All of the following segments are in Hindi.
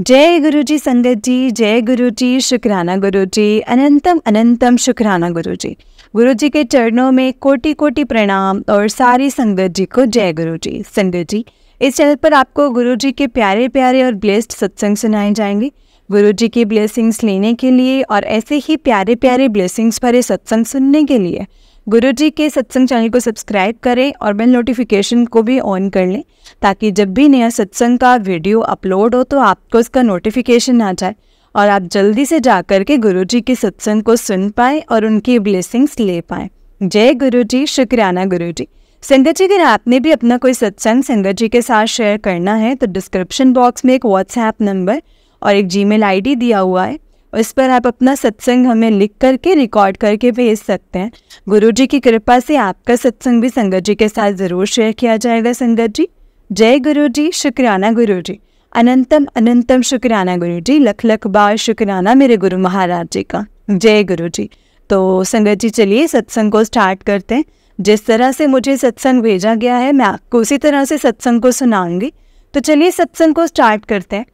जय गुरु जी संगत जी, जय गुरु जी, शुक्राना गुरु जी, अनंतम अनंतम शुक्राना गुरु जी। गुरु जी के चरणों में कोटि कोटि प्रणाम और सारी संगत जी को जय गुरु जी। संगत जी, इस चैनल पर आपको गुरु जी के प्यारे प्यारे और ब्लेस्ड सत्संग सुनाए जाएंगे। गुरु जी की ब्लेसिंग्स लेने के लिए और ऐसे ही प्यारे प्यारे ब्लेसिंग्स भरे सत्संग सुनने के लिए गुरु जी के सत्संग चैनल को सब्सक्राइब करें और बेल नोटिफिकेशन को भी ऑन कर लें, ताकि जब भी नया सत्संग का वीडियो अपलोड हो तो आपको उसका नोटिफिकेशन आ जाए और आप जल्दी से जाकर के गुरु जी के सत्संग को सुन पाएँ और उनकी ब्लेसिंग्स ले पाएँ। जय गुरु जी, शुक्राना गुरु जी। संगत जी, अगर आपने भी अपना कोई सत्संग संगत जी के साथ शेयर करना है तो डिस्क्रिप्शन बॉक्स में एक व्हाट्सएप नंबर और एक जीमेल आईडी दिया हुआ है, उस पर आप अपना सत्संग हमें लिख करके रिकॉर्ड करके भेज सकते हैं। गुरु जी की कृपा से आपका सत्संग भी संगत जी के साथ ज़रूर शेयर किया जाएगा। संगत जी, जय गुरु जी, शुक्राना गुरु जी, अनंतम अनंतम शुक्राना गुरु जी, लख लख बार शुक्राना मेरे गुरु महाराज जी का। जय गुरु जी। तो संगत जी, चलिए सत्संग को स्टार्ट करते हैं। जिस तरह से मुझे सत्संग भेजा गया है मैं आपको उसी तरह से सत्संग को सुनाऊंगी। तो चलिए सत्संग को स्टार्ट करते हैं।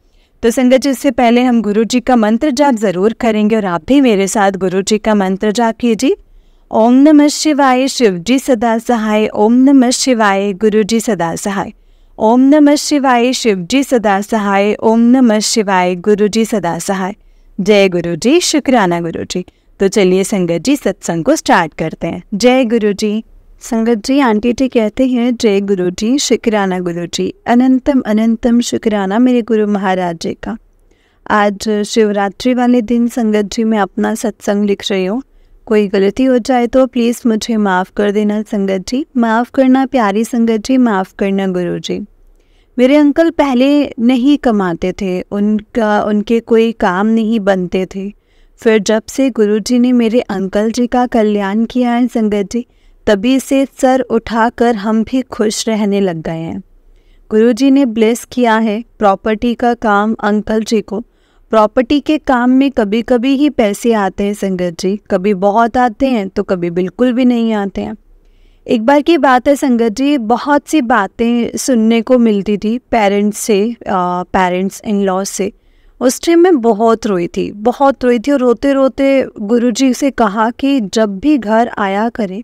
तो संगत जी, इससे पहले हम गुरु जी का मंत्र जाप ज़रूर करेंगे और आप भी मेरे साथ गुरु जी का मंत्र जाप कीजिए। ओम नमः शिवाय, शिव जी सदा सहाय। ओम नमः शिवाय, गुरु जी सदा सहाय। ओम नमः शिवाय, शिव जी सदा सहाय। ओम नमः शिवाय, गुरु जी सदा सहाय। जय गुरु जी, शुक्राना गुरु जी। तो चलिए संगत जी, सत्संग को स्टार्ट करते हैं। जय गुरु जी। संगत जी, आंटी जी कहते हैं जय गुरु जी, शुक्राना गुरु जी, अनंतम अनंतम शुक्राना मेरे गुरु महाराज जी का। आज शिवरात्रि वाले दिन संगत जी मैं अपना सत्संग लिख रही हूँ। कोई गलती हो जाए तो प्लीज़ मुझे माफ़ कर देना संगत जी। माफ़ करना प्यारी संगत जी, माफ़ करना गुरु जी। मेरे अंकल पहले नहीं कमाते थे, उनके कोई काम नहीं बनते थे। फिर जब से गुरु जी ने मेरे अंकल जी का कल्याण किया है संगत जी, तभी से सर उठाकर हम भी खुश रहने लग गए हैं। गुरु जी ने ब्लेस किया है प्रॉपर्टी का काम अंकल जी को। प्रॉपर्टी के काम में कभी कभी ही पैसे आते हैं संगत जी, कभी बहुत आते हैं तो कभी बिल्कुल भी नहीं आते हैं। एक बार की बात है संगत जी, बहुत सी बातें सुनने को मिलती थी पेरेंट्स इन लॉ से। उस टाइम मैं बहुत रोई थी और रोते रोते गुरु जी से कहा कि जब भी घर आया करें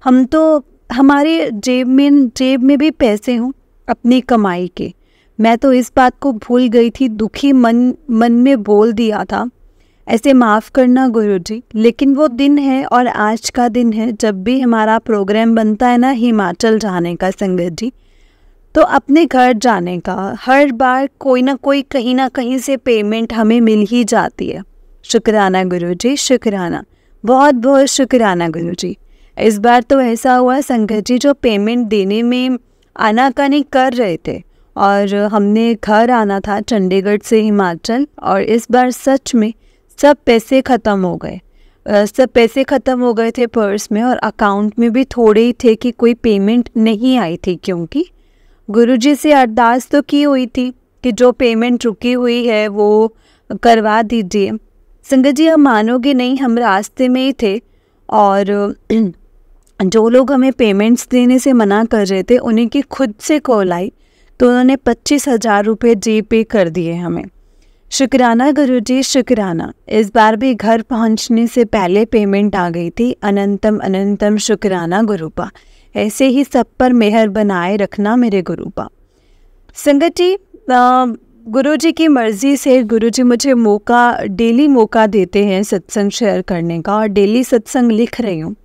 हम तो हमारे जेब में भी पैसे हों अपनी कमाई के। मैं तो इस बात को भूल गई थी, दुखी मन में बोल दिया था। ऐसे माफ़ करना गुरु जी। लेकिन वो दिन है और आज का दिन है जब भी हमारा प्रोग्राम बनता है ना हिमाचल जाने का संगत जी, तो अपने घर जाने का हर बार कोई ना कोई कहीं ना कहीं से पेमेंट हमें मिल ही जाती है। शुक्राना गुरु जी, शुक्राना, बहुत बहुत शुक्राना गुरु जी। इस बार तो ऐसा हुआ संगत जी, जो पेमेंट देने में आनाकानी कर रहे थे और हमने घर आना था चंडीगढ़ से हिमाचल, और इस बार सच में सब पैसे ख़त्म हो गए थे पर्स में, और अकाउंट में भी थोड़े ही थे कि कोई पेमेंट नहीं आई थी। क्योंकि गुरुजी से अरदास तो की हुई थी कि जो पेमेंट रुकी हुई है वो करवा दीजिए। संगत जी, आप मानोगे नहीं, हम रास्ते में ही थे और जो लोग हमें पेमेंट्स देने से मना कर रहे थे उन्हीं की खुद से कॉल आई तो उन्होंने 25,000 रुपये जीपे कर दिए हमें। शुक्राना गुरु जी, शुक्राना। इस बार भी घर पहुंचने से पहले पेमेंट आ गई थी। अनंतम अनंतम शुक्राना गुरुपा। ऐसे ही सब पर मेहर बनाए रखना मेरे गुरुपा। संगत जी, गुरु जी की मर्ज़ी से गुरु जी मुझे डेली मौका देते हैं सत्संग शेयर करने का, और डेली सत्संग लिख रही हूँ।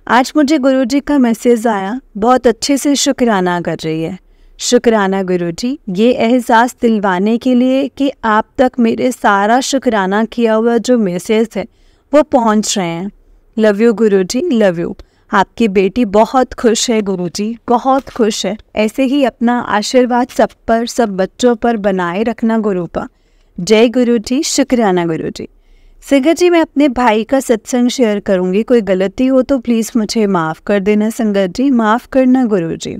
आज मुझे गुरु जी का मैसेज आया, बहुत अच्छे से शुक्राना कर रही है। शुक्राना गुरु जी, ये एहसास दिलवाने के लिए कि आप तक मेरे सारा शुक्राना किया हुआ जो मैसेज है वो पहुंच रहे हैं। Love you Guru ji, love you. आपकी बेटी बहुत खुश है गुरु जी, बहुत खुश है। ऐसे ही अपना आशीर्वाद सब बच्चों पर बनाए रखना गुरुपा। जय गुरु जी, शुक्राना गुरु जी। संगत जी, मैं अपने भाई का सत्संग शेयर करूंगी। कोई गलती हो तो प्लीज़ मुझे माफ़ कर देना संगत जी, माफ़ करना गुरु जी।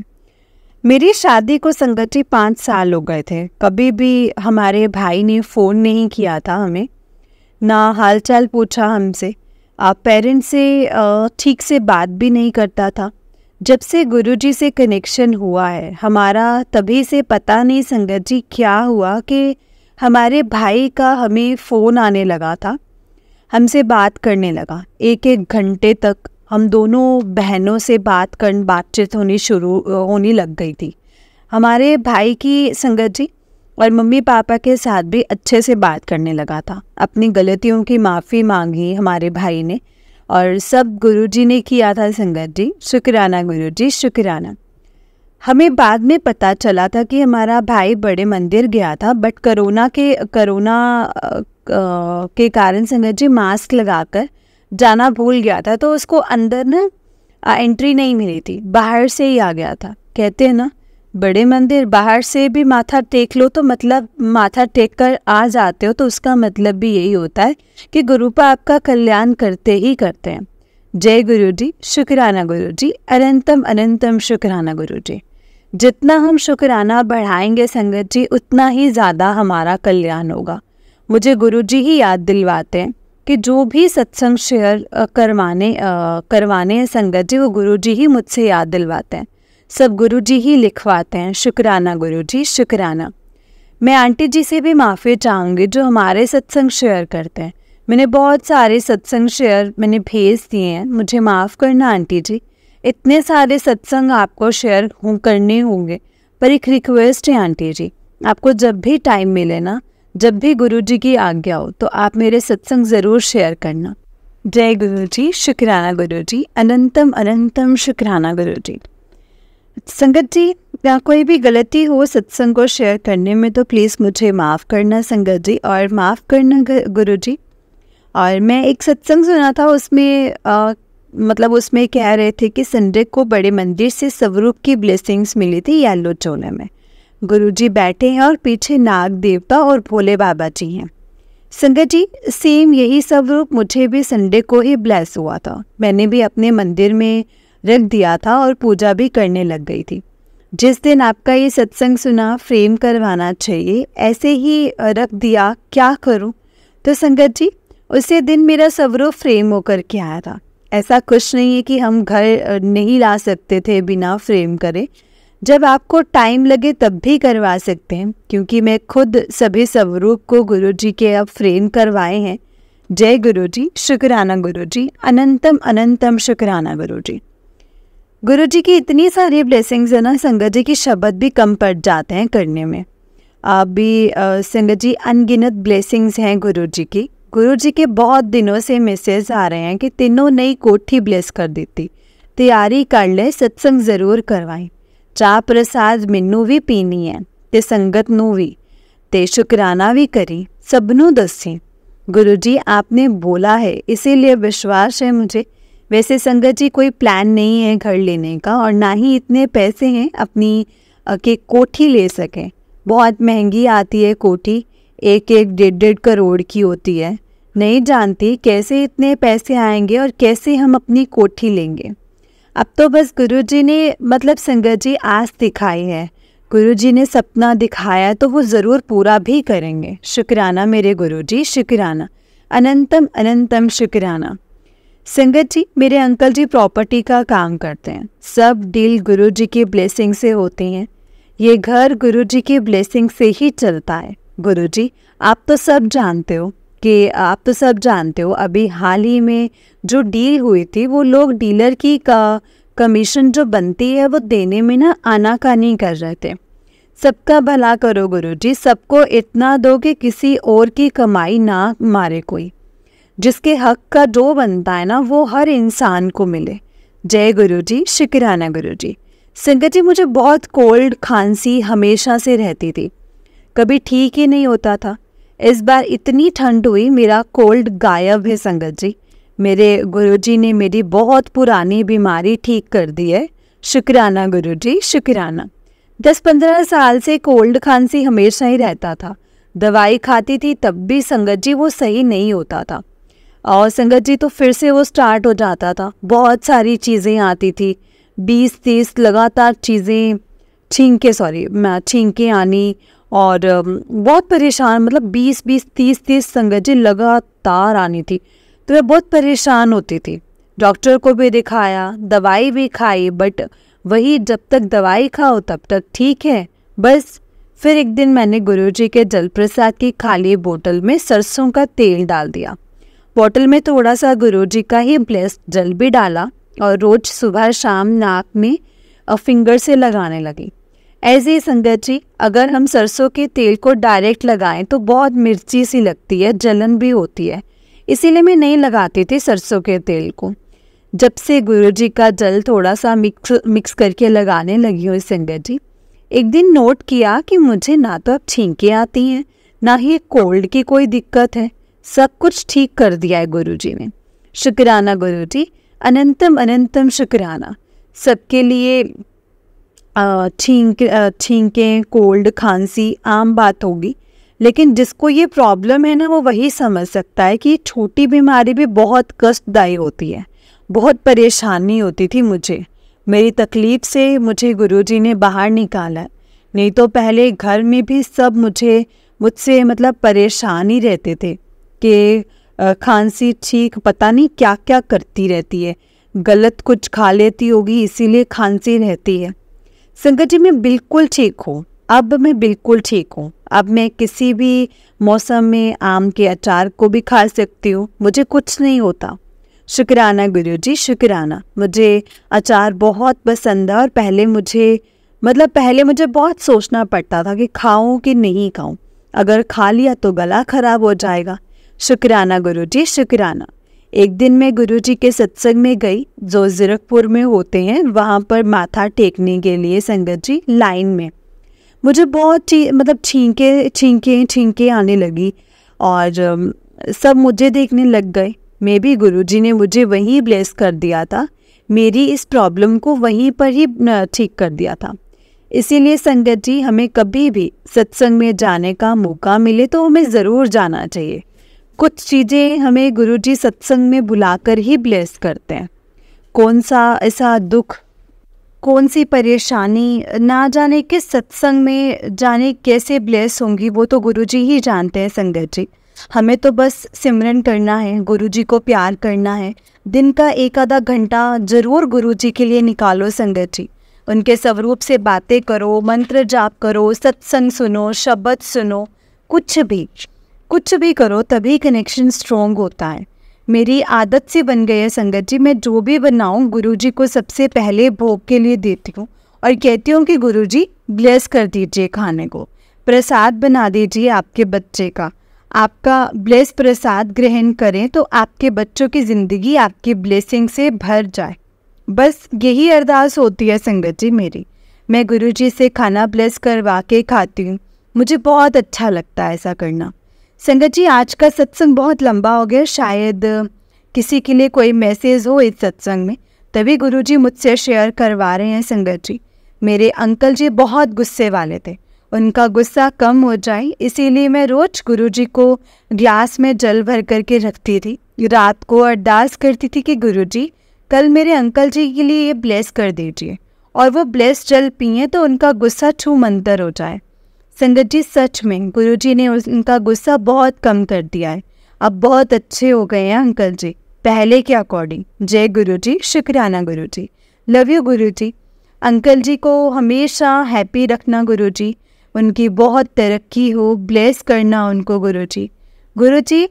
मेरी शादी को संगत जी 5 साल हो गए थे। कभी भी हमारे भाई ने फ़ोन नहीं किया था हमें, ना हालचाल पूछा हमसे। पेरेंट्स से ठीक से बात भी नहीं करता था। जब से गुरुजी से कनेक्शन हुआ है हमारा, तभी से पता नहीं संगत जी क्या हुआ कि हमारे भाई का हमें फ़ोन आने लगा था, हमसे बात करने लगा। एक एक घंटे तक हम दोनों बहनों से बातचीत होनी लग गई थी। हमारे भाई की संगत जी और मम्मी पापा के साथ भी अच्छे से बात करने लगा था। अपनी गलतियों की माफ़ी मांगी हमारे भाई ने, और सब गुरुजी ने किया था संगत जी। शुक्राना गुरुजी, शुक्राना। हमें बाद में पता चला था कि हमारा भाई बड़े मंदिर गया था, बट कोरोना के कारण संगत जी मास्क लगाकर जाना भूल गया था, तो उसको अंदर ना एंट्री नहीं मिली थी, बाहर से ही आ गया था। कहते हैं ना, बड़े मंदिर बाहर से भी माथा टेक लो तो मतलब माथा टेक कर आ जाते हो, तो उसका मतलब भी यही होता है कि गुरुपा आपका कल्याण करते ही करते हैं। जय गुरु जी, शुक्राना गुरु जी, अनंतम अनंतम शुक्राना गुरु जी। जितना हम शुक्राना बढ़ाएंगे संगत जी, उतना ही ज़्यादा हमारा कल्याण होगा। मुझे गुरु जी ही याद दिलवाते हैं कि जो भी सत्संग शेयर करवाने हैं संगत जी, वो गुरु जी ही मुझसे याद दिलवाते हैं, सब गुरु जी ही लिखवाते हैं। शुक्राना गुरु जी, शुक्राना। मैं आंटी जी से भी माफ़ी चाहूँगी जो हमारे सत्संग शेयर करते हैं। मैंने बहुत सारे सत्संग शेयर भेज दिए हैं, मुझे माफ़ करना आंटी जी। इतने सारे सत्संग आपको शेयर करने होंगे, पर एक रिक्वेस्ट है आंटी जी, आपको जब भी टाइम मिले ना, जब भी गुरु जी की आज्ञा हो, तो आप मेरे सत्संग ज़रूर शेयर करना। जय गुरु जी, शुक्राना गुरु जी, अनंतम अनंतम शुक्राना गुरु जी। संगत जी, या कोई भी गलती हो सत्संग को शेयर करने में तो प्लीज़ मुझे माफ़ करना संगत जी, और माफ़ करना गुरु जी। और मैं एक सत्संग सुना था, उसमें कह रहे थे कि संडे को बड़े मंदिर से स्वरूप की ब्लेसिंग्स मिली थी येलो चोले में। गुरुजी बैठे हैं और पीछे नाग देवता और भोले बाबा जी हैं। संगत जी, सेम यही स्वरूप मुझे भी संडे को ही ब्लेस हुआ था। मैंने भी अपने मंदिर में रख दिया था और पूजा भी करने लग गई थी। जिस दिन आपका ये सत्संग सुना फ्रेम करवाना चाहिए, ऐसे ही रख दिया, क्या करूं? तो संगत जी, उसी दिन मेरा स्वरूप फ्रेम होकर के आया था। ऐसा कुछ नहीं है कि हम घर नहीं ला सकते थे बिना फ्रेम करे, जब आपको टाइम लगे तब भी करवा सकते हैं, क्योंकि मैं खुद सभी स्वरूप को गुरु जी के अब फ्रेम करवाए हैं। जय गुरु जी, शुक्राना गुरु जी, अनंतम अनंतम शुक्राना गुरु जी। गुरु जी की इतनी सारी ब्लेसिंग्स है ना संगत जी, की शब्द भी कम पड़ जाते हैं करने में। अभी संगत जी, अनगिनत ब्लेसिंग्स हैं गुरु जी की। गुरु जी के बहुत दिनों से मैसेज आ रहे हैं कि तीनों नई कोठी ब्लेस कर देती, तैयारी कर ले, सत्संग ज़रूर करवाई। चाह प्रसाद मैनू भी पीनी है ते संगत नू भी, ते शुक्राना भी करी, सबनों दसी। गुरु जी आपने बोला है, इसीलिए विश्वास है मुझे। वैसे संगत जी कोई प्लान नहीं है घर लेने का, और ना ही इतने पैसे हैं अपनी के कोठी ले सकें। बहुत महंगी आती है कोठी, 1-1, 1.5 करोड़ की होती है। नहीं जानती कैसे इतने पैसे आएंगे और कैसे हम अपनी कोठी लेंगे। अब तो बस गुरुजी ने संगत जी आस दिखाई है, गुरुजी ने सपना दिखाया तो वो ज़रूर पूरा भी करेंगे। शुक्राना मेरे गुरुजी, शुक्राना, अनंतम अनंतम शुक्राना। संगत जी, मेरे अंकल जी प्रॉपर्टी का काम करते हैं, सब डील गुरुजी की ब्लेसिंग से होती हैं। ये घर गुरुजी की ब्लेसिंग से ही चलता है। गुरुजी आप तो सब जानते हो अभी हाल ही में जो डील हुई थी, वो लोग डीलर की कमीशन जो बनती है वो देने में ना आनाकानी कर रहे थे। सबका भला करो गुरुजी, सबको इतना दो कि किसी और की कमाई ना मारे कोई। जिसके हक का जो बनता है ना, वो हर इंसान को मिले। जय गुरुजी, शुक्राना गुरुजी। संगत जी, मुझे बहुत कोल्ड खांसी हमेशा से रहती थी, कभी ठीक ही नहीं होता था। इस बार इतनी ठंड हुई, मेरा कोल्ड गायब है संगत जी। मेरे गुरुजी ने मेरी बहुत पुरानी बीमारी ठीक कर दी है। शुक्राना गुरुजी, शुक्राना। 10-15 साल से कोल्ड खांसी हमेशा ही रहता था, दवाई खाती थी तब भी संगत जी वो सही नहीं होता था, और संगत जी तो फिर से वो स्टार्ट हो जाता था। बहुत सारी चीज़ें आती थी, 20-30 लगातार चीज़ें छींके आनी, और बहुत परेशान, 20-30 संगत जी लगातार आनी थी, तो मैं बहुत परेशान होती थी। डॉक्टर को भी दिखाया, दवाई भी खाई, बट वही जब तक दवाई खाओ तब तक ठीक है, बस फिर एक दिन मैंने गुरुजी के जल प्रसाद की खाली बोतल में सरसों का तेल डाल दिया। बोतल में थोड़ा सा गुरुजी का ही ब्लेस्ड जल भी डाला और रोज सुबह शाम नाक में फिंगर से लगाने लगी। ऐसे ही संगत जी, अगर हम सरसों के तेल को डायरेक्ट लगाएं तो बहुत मिर्ची सी लगती है, जलन भी होती है, इसीलिए मैं नहीं लगाती थी सरसों के तेल को। जब से गुरुजी का जल थोड़ा सा मिक्स करके लगाने लगी हूँ संगत जी, एक दिन नोट किया कि मुझे ना तो अब छींकें आती हैं, ना ही कोल्ड की कोई दिक्कत है। सब कुछ ठीक कर दिया है गुरुजी ने। शुक्राना गुरुजी, अनंतम अनंतम शुक्राना। सबके लिए छींकें, कोल्ड, खांसी आम बात होगी, लेकिन जिसको ये प्रॉब्लम है ना, वो वही समझ सकता है कि छोटी बीमारी भी बहुत कष्टदायी होती है। बहुत परेशानी होती थी मुझे, मेरी तकलीफ़ से मुझे गुरुजी ने बाहर निकाला। नहीं तो पहले घर में भी सब मुझसे मतलब परेशान ही रहते थे कि खांसी छींक पता नहीं क्या क्या करती रहती है, गलत कुछ खा लेती होगी इसीलिए खांसी रहती है। संगत जी, मैं बिल्कुल ठीक हूँ, अब मैं बिल्कुल ठीक हूँ। अब मैं किसी भी मौसम में आम के अचार को भी खा सकती हूँ, मुझे कुछ नहीं होता। शुक्राना गुरुजी, शुक्राना। मुझे अचार बहुत पसंद है और पहले मुझे बहुत सोचना पड़ता था कि खाऊं कि नहीं खाऊं, अगर खा लिया तो गला खराब हो जाएगा। शुक्राना गुरुजी, शुक्राना। एक दिन मैं गुरुजी के सत्संग में गई जो जीरकपुर में होते हैं, वहाँ पर माथा टेकने के लिए संगत जी लाइन में। मुझे बहुत छींके आने लगी और सब मुझे देखने लग गए। मे भी गुरुजी ने मुझे वहीं ब्लेस कर दिया था, मेरी इस प्रॉब्लम को वहीं पर ही ठीक कर दिया था। इसीलिए संगत जी, हमें कभी भी सत्संग में जाने का मौका मिले तो हमें ज़रूर जाना चाहिए। कुछ चीज़ें हमें गुरुजी सत्संग में बुलाकर ही ब्लेस करते हैं। कौन सा ऐसा दुख, कौन सी परेशानी, ना जाने किस सत्संग में जाने कैसे ब्लेस होंगी, वो तो गुरुजी ही जानते हैं संगत जी। हमें तो बस सिमरन करना है, गुरुजी को प्यार करना है। दिन का एक आधा घंटा ज़रूर गुरुजी के लिए निकालो संगत जी। उनके स्वरूप से बातें करो, मंत्र जाप करो, सत्संग सुनो, शब्द सुनो, कुछ भी करो, तभी कनेक्शन स्ट्रॉन्ग होता है। मेरी आदत सी बन गई है संगत जी, मैं जो भी बनाऊं गुरुजी को सबसे पहले भोग के लिए देती हूँ और कहती हूँ कि गुरुजी ब्लेस कर दीजिए खाने को, प्रसाद बना दीजिए आपके बच्चे का, आपका ब्लेस प्रसाद ग्रहण करें तो आपके बच्चों की ज़िंदगी आपकी ब्लेसिंग से भर जाए। बस यही अरदास होती है संगत जी मेरी। मैं गुरुजी से खाना ब्लेस करवा के खाती हूँ, मुझे बहुत अच्छा लगता है ऐसा करना। संगत जी, आज का सत्संग बहुत लंबा हो गया, शायद किसी के लिए कोई मैसेज हो इस सत्संग में, तभी गुरुजी मुझसे शेयर करवा रहे हैं संगत जी। मेरे अंकल जी बहुत गुस्से वाले थे, उनका गुस्सा कम हो जाए इसीलिए मैं रोज़ गुरुजी को ग्लास में जल भर करके रखती थी। रात को अरदास करती थी कि गुरुजी कल मेरे अंकल जी के लिए ये ब्लेस कर दीजिए, और वो ब्लेस जल पिए तो उनका गुस्सा छू मंतर हो जाए। संगत जी, सच में गुरुजी ने उनका गुस्सा बहुत कम कर दिया है, अब बहुत अच्छे हो गए हैं अंकल जी पहले के अकॉर्डिंग। जय गुरुजी, शुक्राना गुरुजी, लव यू गुरुजी। अंकल जी को हमेशा हैप्पी रखना गुरुजी, उनकी बहुत तरक्की हो, ब्लेस करना उनको गुरुजी। गुरुजी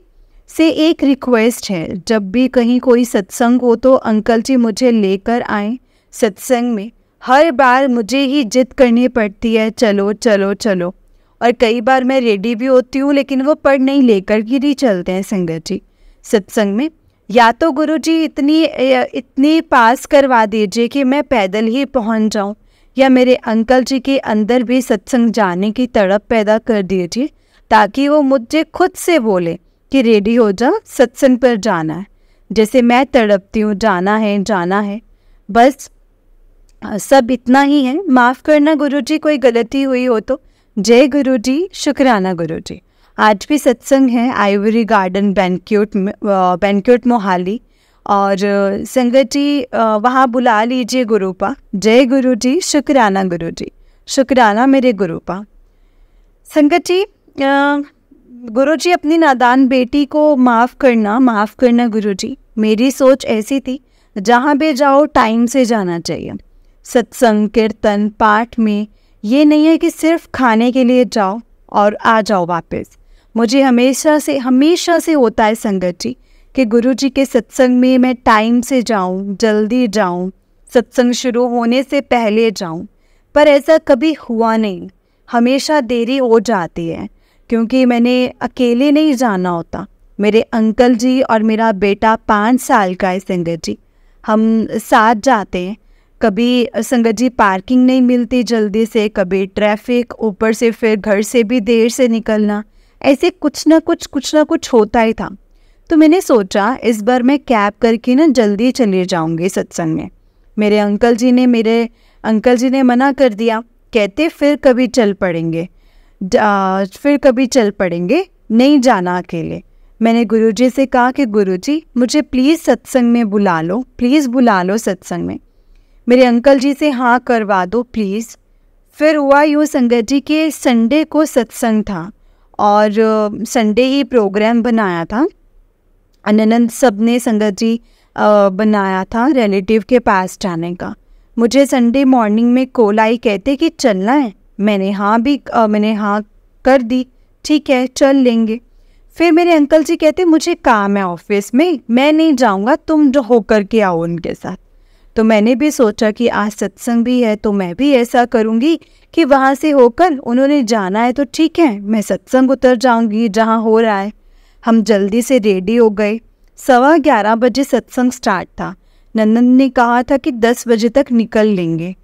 से एक रिक्वेस्ट है, जब भी कहीं कोई सत्संग हो तो अंकल जी मुझे लेकर आएँ सत्संग में। हर बार मुझे ही जिद करनी पड़ती है, चलो चलो चलो, और कई बार मैं रेडी भी होती हूँ लेकिन वो पढ़ नहीं लेकर ही नहीं चलते हैं संगत जी सत्संग में। या तो गुरुजी इतनी पास करवा दीजिए कि मैं पैदल ही पहुँच जाऊँ, या मेरे अंकल जी के अंदर भी सत्संग जाने की तड़प पैदा कर दीजिए ताकि वो मुझे खुद से बोले कि रेडी हो जा, सत्संग पर जाना है, जैसे मैं तड़पती हूँ जाना है। बस सब इतना ही है, माफ़ करना गुरुजी कोई गलती हुई हो तो। जय गुरुजी, शुक्राना गुरुजी। आज भी सत्संग है आइवरी गार्डन बैंक्वेट मोहाली, और संगत जी वहाँ बुला लीजिए गुरुपा। जय गुरुजी, शुक्राना गुरुजी, शुक्राना मेरे गुरुपा। संगत जी, गुरुजी अपनी नादान बेटी को माफ़ करना गुरुजी। मेरी सोच ऐसी थी, जहाँ भी जाओ टाइम से जाना चाहिए, सत्संग कीर्तन पाठ में ये नहीं है कि सिर्फ खाने के लिए जाओ और आ जाओ वापस। मुझे हमेशा से होता है संगत जी कि गुरु जी के सत्संग में मैं टाइम से जाऊं, जल्दी जाऊं, सत्संग शुरू होने से पहले जाऊं, पर ऐसा कभी हुआ नहीं। हमेशा देरी हो जाती है क्योंकि मैंने अकेले नहीं जाना होता। मेरे अंकल जी और मेरा बेटा 5 साल का है संगत जी, हम साथ जाते हैं। कभी संगत जी पार्किंग नहीं मिलती जल्दी से, कभी ट्रैफिक, ऊपर से फिर घर से भी देर से निकलना, ऐसे कुछ ना कुछ होता ही था। तो मैंने सोचा इस बार मैं कैब करके ना जल्दी चले जाऊंगी सत्संग में। मेरे अंकल जी ने मना कर दिया, कहते फिर कभी चल पड़ेंगे, नहीं जाना अकेले। मैंने गुरुजी से कहा कि गुरुजी मुझे प्लीज़ सत्संग में बुला लो सत्संग में। मेरे अंकल जी से हाँ करवा दो प्लीज़। फिर हुआ यूँ संगत जी कि संडे को सत्संग था और संडे ही प्रोग्राम बनाया था। अनंत सब ने संगत जी बनाया था रिलेटिव के पास जाने का। मुझे संडे मॉर्निंग में कॉल आई, कहते कि चलना है। मैंने हाँ कर दी, ठीक है चल लेंगे। फिर मेरे अंकल जी कहते मुझे काम है ऑफिस में, मैं नहीं जाऊँगा, तुम जो होकर के आओ उनके साथ। तो मैंने भी सोचा कि आज सत्संग भी है तो मैं भी ऐसा करूँगी कि वहाँ से होकर, उन्होंने जाना है तो ठीक है मैं सत्संग उतर जाऊँगी जहाँ हो रहा है। हम जल्दी से रेडी हो गए। 11:15 बजे सत्संग स्टार्ट था। नंदन ने कहा था कि 10 बजे तक निकल लेंगे।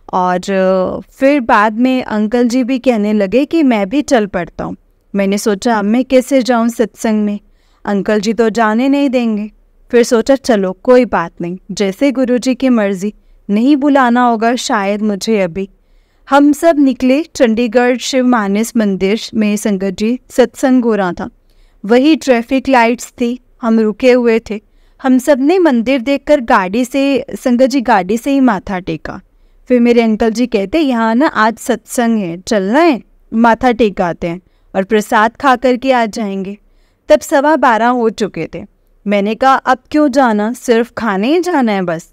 और फिर बाद में अंकल जी भी कहने लगे कि मैं भी चल पड़ता हूँ। मैंने सोचा अब मैं कैसे जाऊँ सत्संग में, अंकल जी तो जाने नहीं देंगे। फिर सोचा चलो कोई बात नहीं, जैसे गुरुजी की मर्जी, नहीं बुलाना होगा शायद मुझे अभी। हम सब निकले। चंडीगढ़ शिव मानस मंदिर में संगत जी सत्संग हो रहा था। वही ट्रैफिक लाइट्स थी, हम रुके हुए थे। हम सब ने मंदिर देखकर गाड़ी से ही माथा टेका। फिर मेरे अंकल जी कहते यहाँ ना आज सत्संग है, चलना है, माथा टेक आते हैं और प्रसाद खा करके आ जाएंगे। तब 12:15 हो चुके थे। मैंने कहा अब क्यों जाना, सिर्फ खाने ही जाना है बस।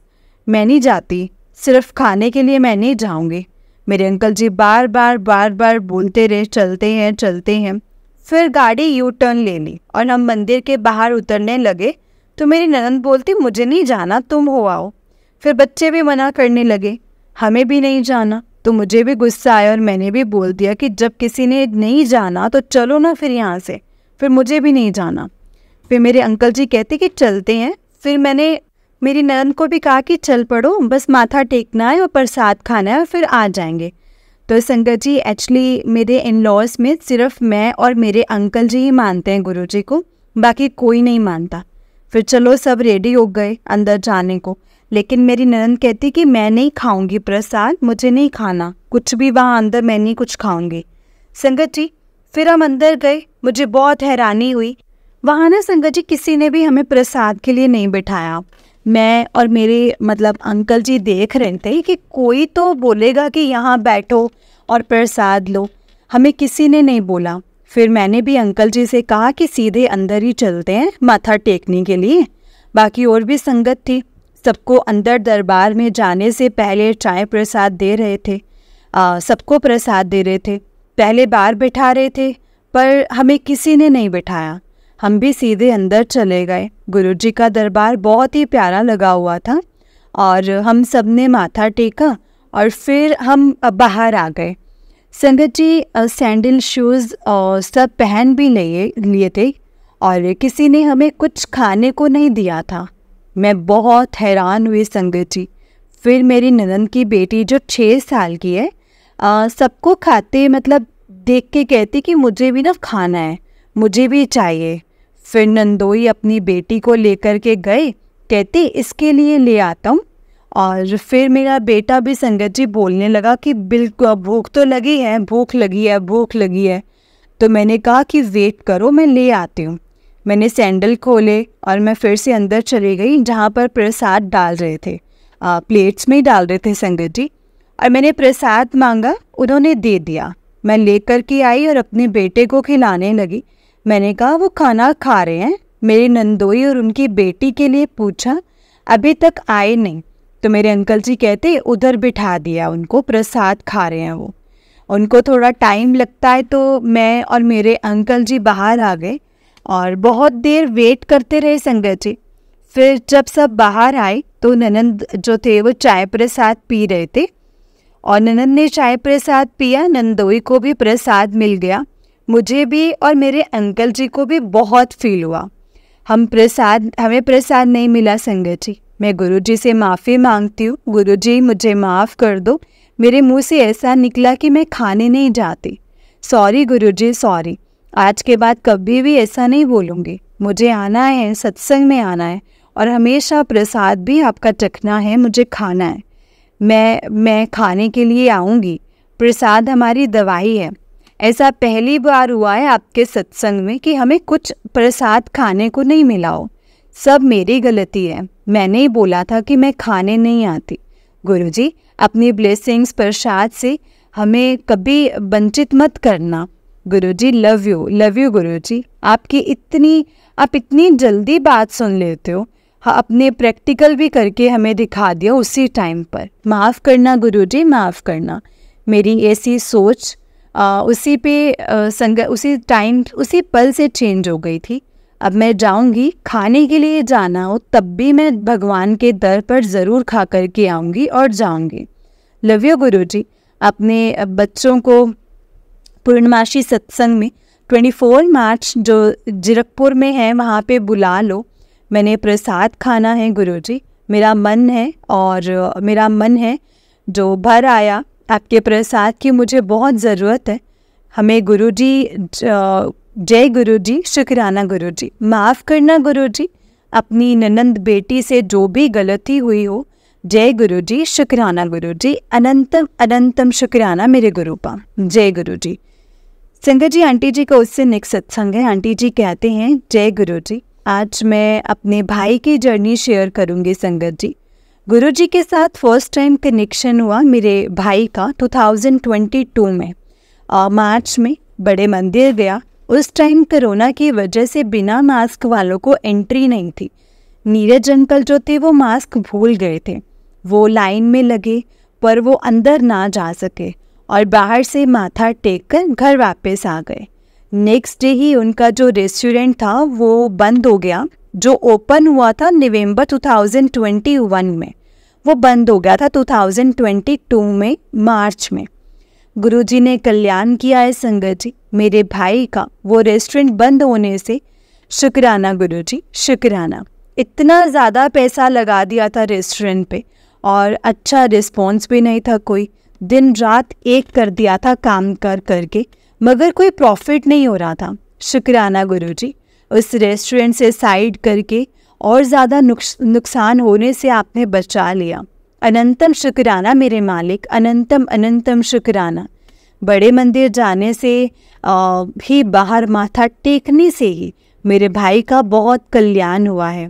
मैं नहीं जाती, सिर्फ खाने के लिए मैं नहीं जाऊंगी। मेरे अंकल जी बार बार बोलते रहे चलते हैं। फिर गाड़ी यू टर्न ले ली और हम मंदिर के बाहर उतरने लगे तो मेरी ननद बोलती मुझे नहीं जाना, तुम हो आओ। फिर बच्चे भी मना करने लगे, हमें भी नहीं जाना। तो मुझे भी गुस्सा आया और मैंने भी बोल दिया कि जब किसी ने नहीं जाना तो चलो ना फिर यहाँ से, फिर मुझे भी नहीं जाना। फिर मेरे अंकल जी कहते कि चलते हैं। फिर मैंने मेरी ननद को भी कहा कि चल पड़ो, बस माथा टेकना है और प्रसाद खाना है और फिर आ जाएंगे। तो संगत जी एक्चुअली मेरे इन लॉज में सिर्फ मैं और मेरे अंकल जी ही मानते हैं गुरुजी को, बाकी कोई नहीं मानता। फिर चलो सब रेडी हो गए अंदर जाने को, लेकिन मेरी ननद कहती कि मैं नहीं खाऊंगी प्रसाद, मुझे नहीं खाना कुछ भी वहाँ अंदर, मैं नहीं कुछ खाऊंगी। संगत जी फिर हम अंदर गए। मुझे बहुत हैरानी हुई, वहाँ ना संगत जी किसी ने भी हमें प्रसाद के लिए नहीं बिठाया। मैं और मेरे अंकल जी देख रहे थे कि कोई तो बोलेगा कि यहाँ बैठो और प्रसाद लो, हमें किसी ने नहीं बोला। फिर मैंने भी अंकल जी से कहा कि सीधे अंदर ही चलते हैं माथा टेकने के लिए। बाकी और भी संगत थी, सबको अंदर दरबार में जाने से पहले चाय प्रसाद दे रहे थे, सबको प्रसाद दे रहे थे। पहले बार बिठा रहे थे पर हमें किसी ने नहीं बिठाया, हम भी सीधे अंदर चले गए। गुरुजी का दरबार बहुत ही प्यारा लगा हुआ था और हम सब ने माथा टेका और फिर हम बाहर आ गए। संगत जी सैंडल शूज़ सब पहन भी लिए थे और किसी ने हमें कुछ खाने को नहीं दिया था। मैं बहुत हैरान हुई संगत जी। फिर मेरी ननद की बेटी जो 6 साल की है, सबको खाते देख के कहती कि मुझे भी ना खाना है, मुझे भी चाहिए। फिर नंदोई अपनी बेटी को लेकर के गए, कहते इसके लिए ले आता हूँ। और फिर मेरा बेटा भी संगत जी बोलने लगा कि बिल्कुल भूख तो लगी है, भूख लगी है। तो मैंने कहा कि वेट करो, मैं ले आती हूँ। मैंने सैंडल खोले और मैं फिर से अंदर चली गई जहाँ पर प्रसाद डाल रहे थे, प्लेट्स में ही डाल रहे थे संगत जी। और मैंने प्रसाद मांगा, उन्होंने दे दिया। मैं लेकर के आई और अपने बेटे को खिलाने लगी। मैंने कहा वो खाना खा रहे हैं। मेरी नंदोई और उनकी बेटी के लिए पूछा, अभी तक आए नहीं। तो मेरे अंकल जी कहते उधर बिठा दिया उनको, प्रसाद खा रहे हैं वो। उनको थोड़ा टाइम लगता है, तो मैं और मेरे अंकल जी बाहर आ गए और बहुत देर वेट करते रहे संगत जी। फिर जब सब बाहर आए तो ननंद जो थे वो चाय प्रसाद पी रहे थे और ननंद ने चाय प्रसाद पिया, नंदोई को भी प्रसाद मिल गया, मुझे भी और मेरे अंकल जी को भी बहुत फील हुआ। हमें प्रसाद नहीं मिला संगत जी। मैं गुरुजी से माफ़ी मांगती हूँ, गुरुजी मुझे माफ़ कर दो, मेरे मुंह से ऐसा निकला कि मैं खाने नहीं जाती। सॉरी गुरुजी, सॉरी। आज के बाद कभी भी ऐसा नहीं बोलूँगी। मुझे आना है, सत्संग में आना है और हमेशा प्रसाद भी आपका चखना है, मुझे खाना है। मैं खाने के लिए आऊँगी। प्रसाद हमारी दवाई है। ऐसा पहली बार हुआ है आपके सत्संग में कि हमें कुछ प्रसाद खाने को नहीं मिला हो। सब मेरी गलती है, मैंने ही बोला था कि मैं खाने नहीं आती। गुरुजी अपनी ब्लेसिंग्स प्रसाद से हमें कभी वंचित मत करना। गुरुजी लव यू गुरुजी। आप इतनी जल्दी बात सुन लेते हो। अपने प्रैक्टिकल भी करके हमें दिखा दिया उसी टाइम पर। माफ़ करना गुरुजी, माफ़ करना। मेरी ऐसी सोच उसी टाइम उसी पल से चेंज हो गई थी। अब मैं जाऊंगी, खाने के लिए जाना हो तब भी मैं भगवान के दर पर ज़रूर खा कर के आऊँगी और जाऊंगी। लव यू गुरुजी। अपने बच्चों को पूर्णमासी सत्संग में 24 मार्च जो जीरकपुर में है वहाँ पे बुला लो। मैंने प्रसाद खाना है गुरुजी। मेरा मन है जो भर आया आपके प्रसाद की, मुझे बहुत ज़रूरत है। हमें गुरुजी, जय गुरुजी, शुक्राना गुरुजी। माफ़ करना गुरुजी, अपनी ननंद बेटी से जो भी गलती हुई हो। जय गुरुजी, शुक्राना गुरुजी, अनंतम अनंतम शुक्राना मेरे गुरुपा। जय गुरुजी। संगत जी, आंटी जी का उससे नेक्स्ट सत्संग है। आंटी जी कहते हैं, जय गुरुजी, आज मैं अपने भाई की जर्नी शेयर करूँगी संगत जी। गुरुजी के साथ फर्स्ट टाइम कनेक्शन हुआ मेरे भाई का 2022 में मार्च में। बड़े मंदिर गया। उस टाइम कोरोना की वजह से बिना मास्क वालों को एंट्री नहीं थी। नीरज अंकल जो थे वो मास्क भूल गए थे। वो लाइन में लगे पर वो अंदर ना जा सके और बाहर से माथा टेक कर घर वापस आ गए। नेक्स्ट डे ही उनका जो रेस्टोरेंट था वो बंद हो गया। जो ओपन हुआ था नवंबर 2021 में, वो बंद हो गया था 2022 में मार्च में। गुरुजी ने कल्याण किया है संगत जी मेरे भाई का, वो रेस्टोरेंट बंद होने से। शुक्राना गुरुजी, शुक्राना। इतना ज़्यादा पैसा लगा दिया था रेस्टोरेंट पे और अच्छा रिस्पॉन्स भी नहीं था कोई। दिन रात एक कर दिया था काम कर करके, मगर कोई प्रॉफिट नहीं हो रहा था। शुक्राना गुरुजी, उस रेस्टोरेंट से साइड करके और ज़्यादा नुकसान होने से आपने बचा लिया। अनंतम शुक्राना मेरे मालिक, अनंतम अनंतम शुक्राना। बड़े मंदिर जाने से ही, बाहर माथा टेकने से ही मेरे भाई का बहुत कल्याण हुआ है।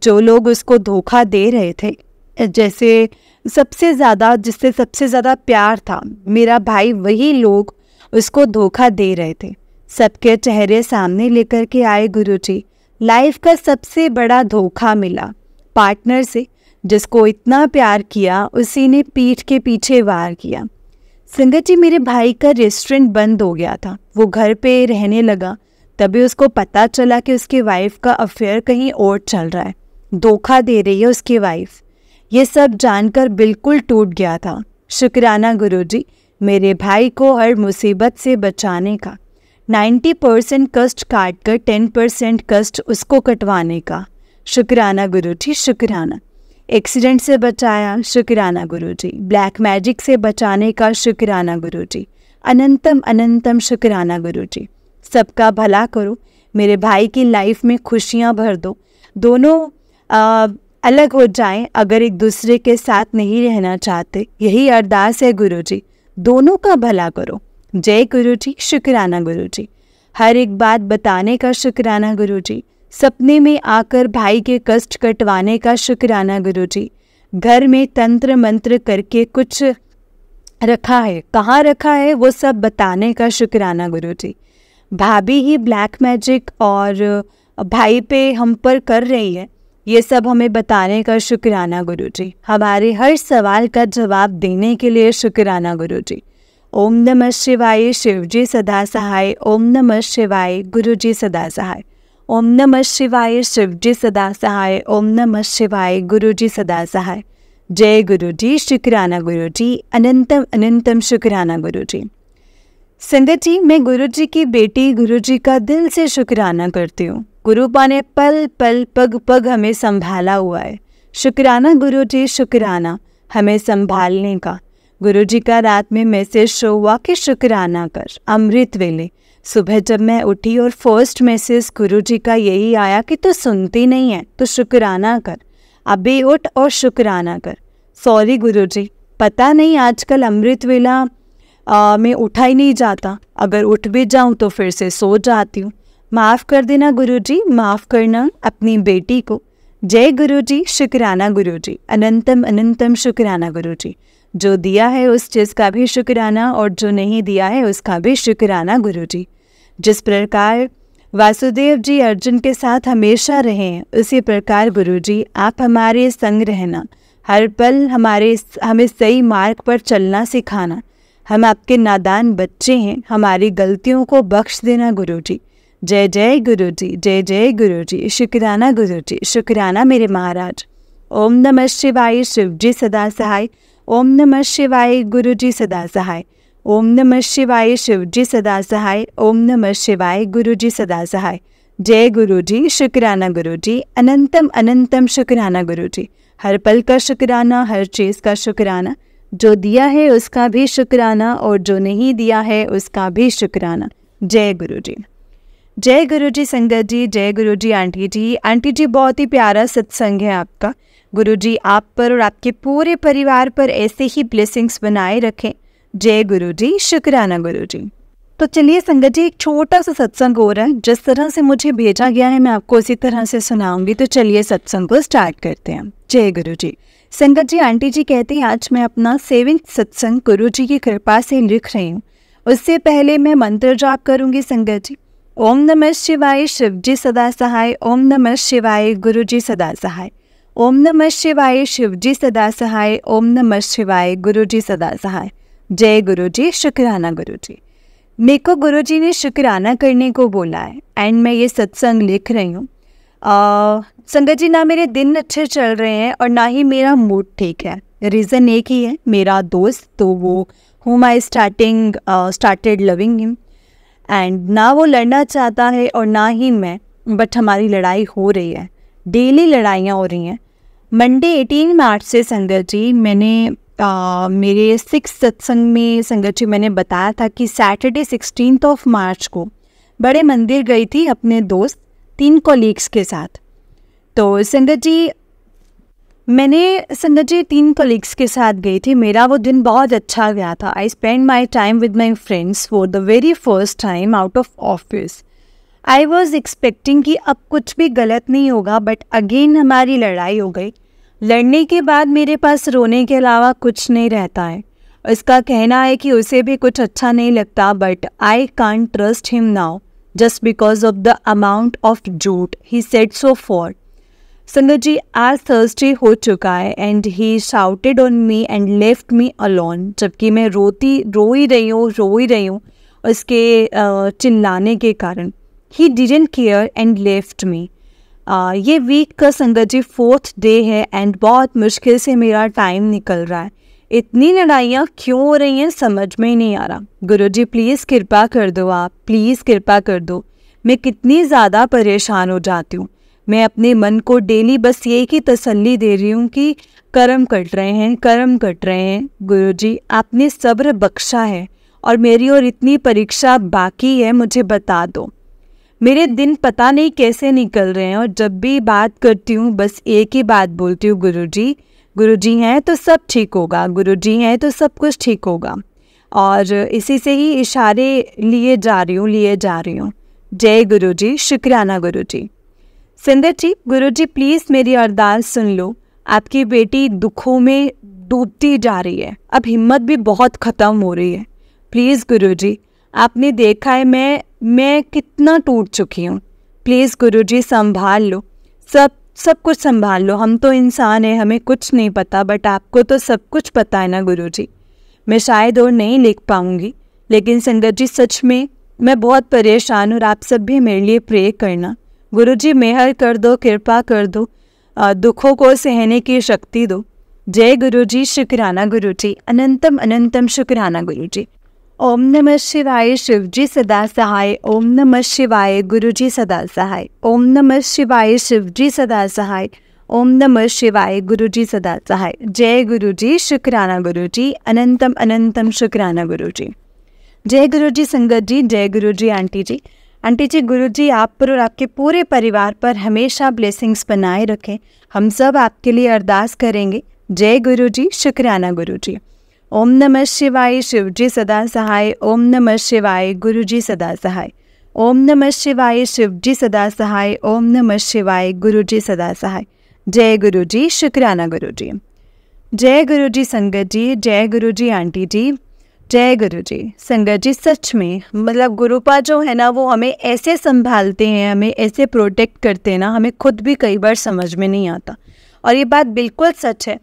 जो लोग उसको धोखा दे रहे थे, जिससे सबसे ज़्यादा प्यार था मेरा भाई, वही लोग उसको धोखा दे रहे थे। सबके चेहरे सामने लेकर के आए गुरुजी। लाइफ का सबसे बड़ा धोखा मिला पार्टनर से, जिसको इतना प्यार किया उसी ने पीठ के पीछे वार किया। संगत जी, मेरे भाई का रेस्टोरेंट बंद हो गया था, वो घर पे रहने लगा। तभी उसको पता चला कि उसकी वाइफ का अफेयर कहीं और चल रहा है, धोखा दे रही है उसकी वाइफ। ये सब जानकर बिल्कुल टूट गया था। शुक्राना गुरुजी मेरे भाई को हर मुसीबत से बचाने का। 90% कष्ट काट कर 10% कष्ट उसको कटवाने का। शुक्राना गुरुजी, शुक्राना। एक्सीडेंट से बचाया, शुक्राना गुरुजी। ब्लैक मैजिक से बचाने का, शुक्राना गुरुजी। अनंतम अनंतम शुक्राना गुरुजी। सबका भला करो, मेरे भाई की लाइफ में खुशियाँ भर दो। दोनों अलग हो जाएं अगर एक दूसरे के साथ नहीं रहना चाहते। यही अरदास है गुरुजी, दोनों का भला करो। जय गुरुजी, शुक्राना गुरुजी। हर एक बात बताने का, शुक्राना गुरुजी। सपने में आकर भाई के कष्ट कटवाने का, शुक्राना गुरुजी। घर में तंत्र मंत्र करके कुछ रखा है, कहाँ रखा है वो सब बताने का, शुक्राना गुरुजी। भाभी ही ब्लैक मैजिक और भाई पे हम पर कर रही है, ये सब हमें बताने का, शुक्राना गुरुजी। हमारे हर सवाल का जवाब देने के लिए, शुक्राना गुरुजी। ओम नमः शिवाय शिवजी सदा सहाय, ओम नमः शिवाय गुरुजी सदा सहाय, ओम नमः शिवाय शिवजी सदा सहाय, ओम नमः शिवाय गुरुजी सदा सहाय। जय गुरुजी, शुक्राना गुरुजी, अनंतम अनंतम शुक्राना गुरुजी। संगत जी, मैं गुरुजी की बेटी, गुरुजी का दिल से शुक्राना करती हूँ। गुरुपा ने पल पल पग पग हमें संभाला हुआ है। शुक्राना गुरुजी, शुक्राना हमें संभालने का। गुरुजी का रात में मैसेज शो हुआ कि शुक्राना कर। अमृत वेले सुबह जब मैं उठी और फर्स्ट मैसेज गुरुजी का यही आया कि तू सुनती नहीं है तो शुक्राना कर, अभी उठ और शुक्राना कर। सॉरी गुरुजी, पता नहीं आजकल अमृत वेला में उठा ही नहीं जाता, अगर उठ भी जाऊं तो फिर से सो जाती हूँ। माफ़ कर देना गुरुजी, माफ़ करना अपनी बेटी को। जय गुरुजी, शुक्राना गुरुजी, अनंतम अनंतम शुक्राना गुरुजी। जो दिया है उस चीज़ का भी शुक्राना और जो नहीं दिया है उसका भी शुक्राना गुरुजी। जिस प्रकार वासुदेव जी अर्जुन के साथ हमेशा रहे हैं, उसी प्रकार गुरुजी आप हमारे संग रहना, हर पल हमें सही मार्ग पर चलना सिखाना। हम आपके नादान बच्चे हैं, हमारी गलतियों को बख्श देना गुरुजी। जय जय गुरुजी, जय जय गुरुजी, शुक्राना गुरुजी, शुक्राना मेरे महाराज। ओम नमः शिवाय शिवजी सदा सहाय, ओम नमः शिवाय गुरुजी सदा सहाय, ओम नमः शिवाय शिवजी सदा सहाय, ओम नमः शिवाय गुरुजी सदा सहाय। जय गुरुजी, शुक्राना गुरुजी, अनंतम अनंतम शुक्राना गुरुजी। हर पल का शुक्राना, हर चीज़ का शुक्राना। जो दिया है उसका भी शुक्राना और जो नहीं दिया है उसका भी शुक्राना। जय गुरुजी। जय गुरुजी संगत जी, जय गुरुजी आंटी जी। आंटी जी, बहुत ही प्यारा सत्संग है आपका। गुरुजी आप पर और आपके पूरे परिवार पर ऐसे ही ब्लेसिंग्स बनाए रखें। जय गुरुजी, शुक्राना गुरुजी। तो चलिए संगत जी, एक छोटा सा सत्संग हो रहा है, जिस तरह से मुझे भेजा गया है मैं आपको उसी तरह से सुनाऊंगी। तो चलिए सत्संग को स्टार्ट करते हैं। जय गुरुजी। संगत जी, आंटी जी कहते हैं आज मैं अपना 7वां सत्संग गुरुजी की कृपा से लिख रही हूँ। उससे पहले मैं मंत्र जाप करूंगी संगत जी। ओम नमः शिवाय शिवजी सदा सहाय, ओम नमः शिवाय गुरुजी सदा सहाय, ओम नमः शिवाय शिवजी सदा सहाय, ओम नमः शिवाय गुरुजी सदा सहाय। जय गुरुजी, शुक्राना गुरुजी। मेरे को गुरुजी ने शुक्राना करने को बोला है एंड मैं ये सत्संग लिख रही हूँ। संगत जी, ना मेरे दिन अच्छे चल रहे हैं और ना ही मेरा मूड ठीक है। रीज़न एक ही है, मेरा दोस्त, तो वो whom I started loving him and ना वो लड़ना चाहता है और ना ही मैं, बट हमारी लड़ाई हो रही है, डेली लड़ाइयाँ हो रही हैं। मंडे 18 मार्च से संगत जी मैंने मेरे 6 सत्संग में संगत जी मैंने बताया था कि सैटरडे 16 मार्च को बड़े मंदिर गई थी अपने दोस्त 3 कॉलीग्स के साथ। तो संगत जी मैंने 3 कलीग्स के साथ गई थी। मेरा वो दिन बहुत अच्छा गया था। I spend my time with my friends for the very first time out of office. I was expecting कि अब कुछ भी गलत नहीं होगा, बट अगेन हमारी लड़ाई हो गई। लड़ने के बाद मेरे पास रोने के अलावा कुछ नहीं रहता है। इसका कहना है कि उसे भी कुछ अच्छा नहीं लगता, but I can't trust him now just because of the amount of झूठ ही सेड सो फॉर। संगत जी, आज थर्सडे हो चुका है and he shouted on me and left me alone. जबकि मैं रो ही रही हूँ उसके चिल्लाने के कारण। He didn't care and left me. ये वीक का संगत जी 4th डे है एंड बहुत मुश्किल से मेरा टाइम निकल रहा है। इतनी लड़ाइयाँ क्यों हो रही हैं समझ में ही नहीं आ रहा। गुरुजी प्लीज़ कृपा कर दो, आप प्लीज़ कृपा कर दो। मैं कितनी ज़्यादा परेशान हो जाती हूँ। मैं अपने मन को डेली बस यही की तसल्ली दे रही हूँ कि कर्म कट रहे हैं, कर्म कट रहे हैं। गुरुजी आपने सब्र बख्शा है और मेरी और इतनी परीक्षा बाकी है, मुझे बता दो। मेरे दिन पता नहीं कैसे निकल रहे हैं और जब भी बात करती हूँ बस एक ही बात बोलती हूँ, गुरुजी हैं तो सब ठीक होगा, गुरुजी हैं तो सब कुछ ठीक होगा। और इसी से ही इशारे लिए जा रही हूँ। जय गुरुजी, शुक्राना गुरुजी। संगत जी, गुरुजी प्लीज़ मेरी अरदास सुन लो। आपकी बेटी दुखों में डूबती जा रही है, अब हिम्मत भी बहुत ख़त्म हो रही है। प्लीज़ गुरुजी, आपने देखा है मैं कितना टूट चुकी हूँ। प्लीज़ गुरुजी संभाल लो, सब कुछ संभाल लो। हम तो इंसान हैं, हमें कुछ नहीं पता, बट आपको तो सब कुछ पता है ना गुरुजी। मैं शायद और नहीं लिख पाऊँगी, लेकिन संगत जी सच में मैं बहुत परेशान हूँ और आप सब भी मेरे लिए प्रे करना। गुरुजी मेहर कर दो, कृपा कर दो, दुखों को सहने की शक्ति दो। जय गुरुजी, शुक्राना गुरुजी, अनंतम अनंतम शुक्राना गुरुजी। ओम नमः शिवाय, शिवजी सदा सहाय। ओम नमः शिवाय, गुरुजी सदा सहाय। ओम नमः शिवाय, शिवजी सदा सहाय। ओम नमः शिवाय, गुरुजी सदा सहाय। जय गुरुजी, शुक्राना गुरुजी, अनंतम अनंतम शुक्राना गुरुजी। जय गुरुजी संगत जी, जय गुरुजी आंटी जी। आंटी जी, गुरुजी आप पर और आपके पूरे परिवार पर हमेशा ब्लेसिंग्स बनाए रखें। हम सब आपके लिए अरदास करेंगे। जय गुरुजी, शुक्राना गुरुजी। ओम नमः शिवाय, शिवजी सदा सहाय। ओम नमः शिवाय, गुरुजी सदा सहाय। ओम नमः शिवाय, शिवजी सदा सहाय। ओम नमः शिवाय, गुरुजी सदा सहाय। जय गुरुजी, शुक्राना गुरुजी। जय गुरुजी संगत जी, जय गुरुजी आंटी जी, जय गुरुजी। संगत जी सच में मतलब गुरुपा जो है ना, वो हमें ऐसे संभालते हैं, हमें ऐसे प्रोटेक्ट करते हैं ना, हमें खुद भी कई बार समझ में नहीं आता। और ये बात बिल्कुल सच है।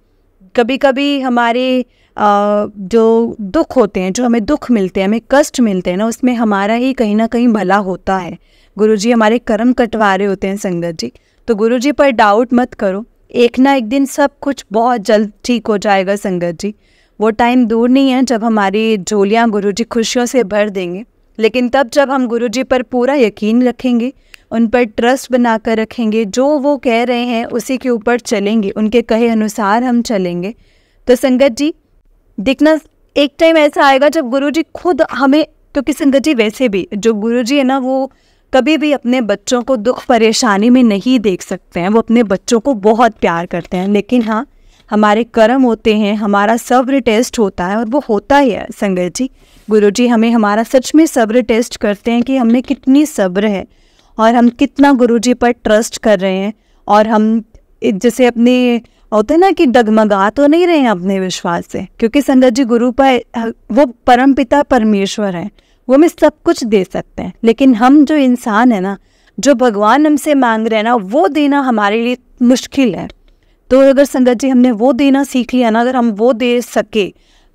कभी कभी हमारे जो दुख होते हैं, जो हमें दुख मिलते हैं, हमें कष्ट मिलते हैं ना, उसमें हमारा ही कहीं ना कहीं भला होता है। गुरुजी हमारे कर्म कटवा रहे होते हैं संगत जी। तो गुरुजी पर डाउट मत करो, एक ना एक दिन सब कुछ बहुत जल्द ठीक हो जाएगा संगत जी। वो टाइम दूर नहीं है जब हमारी झोलियाँ गुरुजी खुशियों से भर देंगे। लेकिन तब जब हम गुरुजी पर पूरा यकीन रखेंगे, उन पर ट्रस्ट बनाकर रखेंगे, जो वो कह रहे हैं उसी के ऊपर चलेंगे, उनके कहे अनुसार हम चलेंगे, तो संगत जी देखना एक टाइम ऐसा आएगा जब गुरुजी खुद हमें, क्योंकि संगत जी वैसे भी जो गुरुजी है ना, वो कभी भी अपने बच्चों को दुख परेशानी में नहीं देख सकते हैं। वो अपने बच्चों को बहुत प्यार करते हैं। लेकिन हाँ, हमारे कर्म होते हैं, हमारा सब्र टेस्ट होता है, और वो होता ही है संगत जी। गुरुजी हमें हमारा सच में सब्र टेस्ट करते हैं कि हमें कितनी सब्र है और हम कितना गुरुजी पर ट्रस्ट कर रहे हैं। और हम जैसे अपने होते हैं ना कि डगमगा तो नहीं रहे हैं अपने विश्वास से, क्योंकि संगत जी गुरु पर वो परमपिता परमेश्वर हैं, वो हमें सब कुछ दे सकते हैं। लेकिन हम जो इंसान है ना, जो भगवान हमसे मांग रहे हैं ना, वो देना हमारे लिए मुश्किल है। तो अगर संगत जी हमने वो देना सीख लिया ना, अगर हम वो दे सके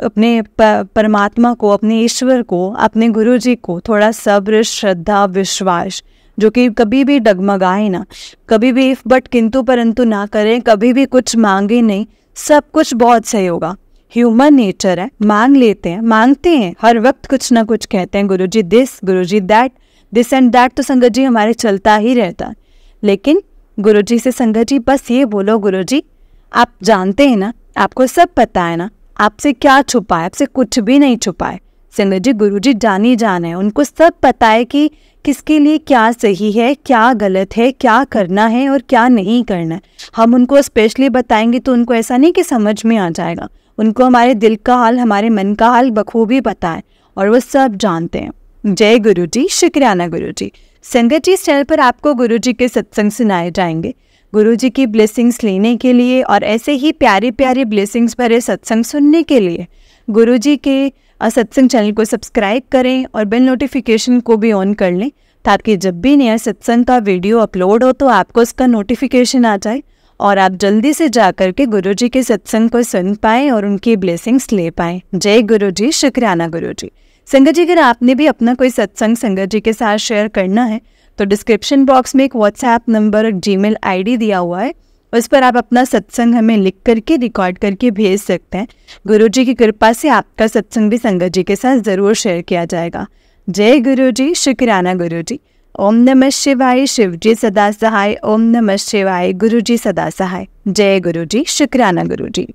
अपने परमात्मा को, अपने ईश्वर को, अपने गुरुजी को थोड़ा सब्र, श्रद्धा, विश्वास, जो कि कभी भी डगमगाए ना, कभी भी इफ बट किंतु परंतु ना करें, कभी भी कुछ मांगे नहीं, सब कुछ बहुत सही होगा। ह्यूमन नेचर है, मांग लेते हैं, मांगते हैं, हर वक्त कुछ ना कुछ कहते हैं, Guruji this, Guruji that, this and that, तो संगत जी हमारे चलता ही रहता है। लेकिन गुरुजी से संगत जी बस ये बोलो, गुरुजी आप जानते हैं ना, आपको सब पता है ना, आपसे क्या छुपा है, आपसे कुछ भी नहीं छुपा है। संगत जी गुरुजी जानी जान है, उनको सब पता है कि किसके लिए क्या सही है, क्या गलत है, क्या करना है और क्या नहीं करना है। हम उनको स्पेशली बताएंगे तो उनको ऐसा नहीं कि समझ में आ जाएगा, उनको हमारे दिल का हाल, हमारे मन का हाल बखूबी पता है और वो सब जानते हैं। जय गुरुजी, शुक्राना गुरुजी। संगत जी इस चैनल पर आपको गुरुजी के सत्संग सुनाए जाएंगे। गुरुजी की ब्लेसिंग्स लेने के लिए और ऐसे ही प्यारे प्यारे ब्लेसिंग्स भरे सत्संग सुनने के लिए गुरुजी के सत्संग चैनल को सब्सक्राइब करें और बेल नोटिफिकेशन को भी ऑन कर लें, ताकि जब भी नया सत्संग का वीडियो अपलोड हो तो आपको उसका नोटिफिकेशन आ जाए और आप जल्दी से जा कर के गुरुजी के सत्संग को सुन पाएँ और उनकी ब्लेसिंग्स ले पाएँ। जय गुरुजी, शुक्राना गुरुजी। संगत जी अगर आपने भी अपना कोई सत्संग संगत जी के साथ शेयर करना है तो डिस्क्रिप्शन बॉक्स में एक व्हाट्सएप नंबर और जीमेल आईडी दिया हुआ है, उस पर आप अपना सत्संग हमें लिख करके रिकॉर्ड करके भेज सकते हैं। गुरुजी की कृपा से आपका सत्संग भी संगत जी के साथ ज़रूर शेयर किया जाएगा। जय गुरुजी, शुक्राना गुरुजी। ओम नमः शिवाय, शिवजी सदा सहाय। ओम नमः शिवाय, गुरुजी सदा सहाय। जय गुरुजी, शुक्राना गुरुजी।